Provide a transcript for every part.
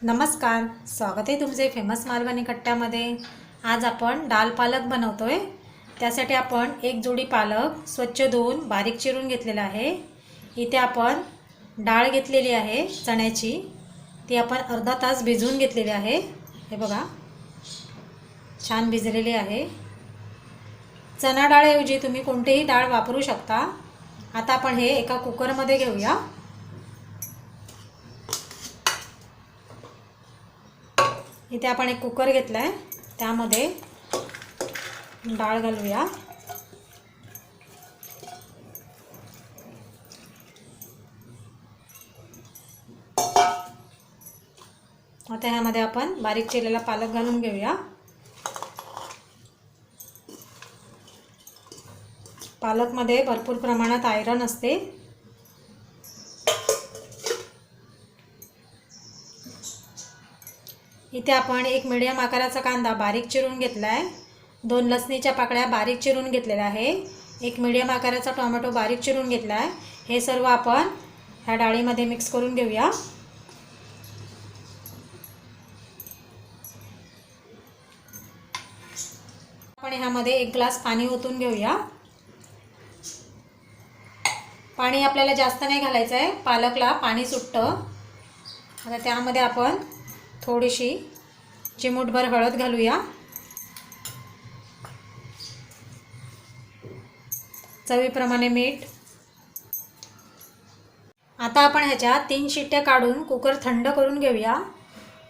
नमस्कार, स्वागत आहे तुमचे फेमस मालवणी कट्ट्यामध्ये। आज आपण डाल पालक बनवतोय। त्यासाठी आपण एक जोडी पालक स्वच्छ धुवून बारीक चिरून घेतलेला आहे। इथे आपण डाळ घेतलेली आहे चण्याची, ती आपण अर्धा तास भिजवून घेतलेली आहे। हे बघा, छान भिजलेली आहे। चणा डाळऐवजी तुम्ही कोणतीही डाळ वापरू शकता। आता आपण हे एका कुकरमध्ये घेऊया। इथे आपण एक कुकर घेतलाय, त्यामध्ये डाळ घालूया। आता ह्यामध्ये आपण बारीक चिरलेला पालक घालून घेऊया। पालकमध्ये भरपूर प्रमाणात आयरन असते। इथे आपण एक मीडियम आकाराचा कांदा बारीक चिरून घेतलाय, 2 लसणीच्या पाकळ्या बारीक चिरून घेतलेल्या आहे, एक मीडियम आकाराचा टोमॅटो बारीक चिरून घेतलाय। हे सर्व आपण ह्या डाळीमध्ये मिक्स करून घेऊया। आपण ह्यामध्ये 1 ग्लास पाणी ओतून घेऊया। पाणी आपल्याला जास्त नाही घालायचं आहे, पालकला पाणी सुटतं। आता त्यामध्ये आपण थोडीशी चिमूटभर हळद घालूया, चवीप्रमाणे मीठ। आता आपण ह्याच्या 3 शिट्ट्या काढून कुकर थंड करून घेऊया।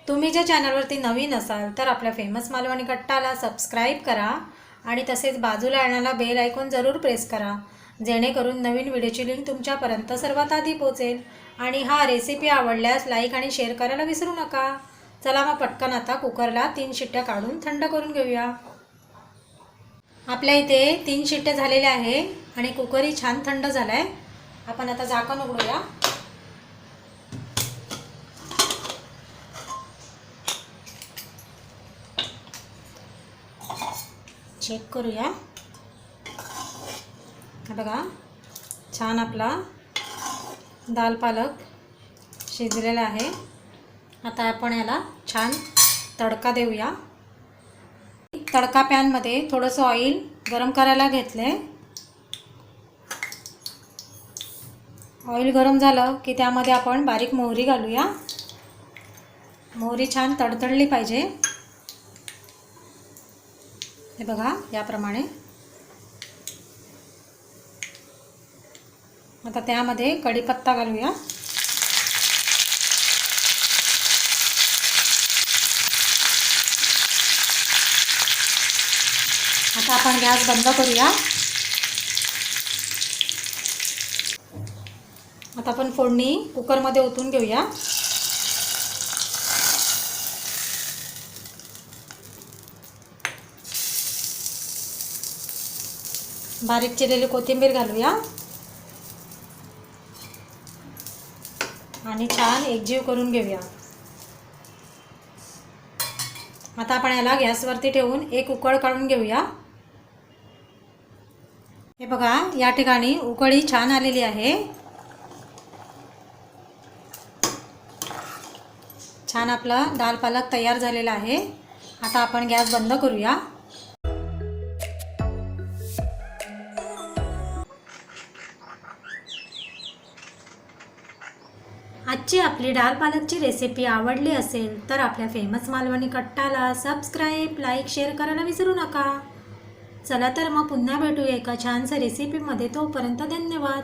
तुम्ही ज्या चॅनलवरती नवीन असाल तर आपल्या फेमस मालवणी कट्टाला सबस्क्राईब करा आणि तसेच बाजूला येणारा बेल आयकॉन जरूर प्रेस करा, जेणेकरून नवीन व्हिडिओची लिंक तुमच्यापर्यंत सर्वात आधी पोहोचेल। आणि हा रेसिपी आवडल्यास लाईक आणि शेअर करायला विसरू नका। चला मग पटकन आता कुकरला 3 शिट्ट्या काढून थंड करून घेऊया। आपल्या इथे 3 शिट्ट्या झालेल्या आहे आणि कुकरही छान थंड झालाय। आपण आता झाकण उघडूया। चेक करूया। बघा, छान आपला दाल पालक शिजलेला आहे। आता आपण याला छान तडका देऊया। तडका पॅनमध्ये थोडंसं ऑइल गरम करायला घेतले। ऑइल गरम झालं की त्यामध्ये आपण बारीक मोहरी घालूया। मोहरी छान तडतडली पाहिजे। हे बघा, याप्रमाणे। आता त्यामध्ये कढीपत्ता घालूया। आता आपण गॅस बंद करूया। आता आपण फोडणी कुकरमध्ये ओतून घेऊया। बारीक चिरलेली कोथिंबीर घालूया आणि छान एकजीव करून घेऊया। आता आपण याला गॅसवरती ठेवून एक उकळ काढून घेऊया। हे बघा, या ठिकाणी उकळी छान आलेली आहे। छान आपला दाल पालक तयार झालेला आहे। आता आपण गॅस बंद करूया। आजची आपली डाल पालकची रेसिपी आवडली असेल तर आपल्या फेमस मालवणी कट्टाला सबस्क्राईब, लाईक, शेअर करायला विसरू नका। चला तर मग पुन्हा भेटूया एका छानशा रेसिपीमध्ये। तोपर्यंत धन्यवाद।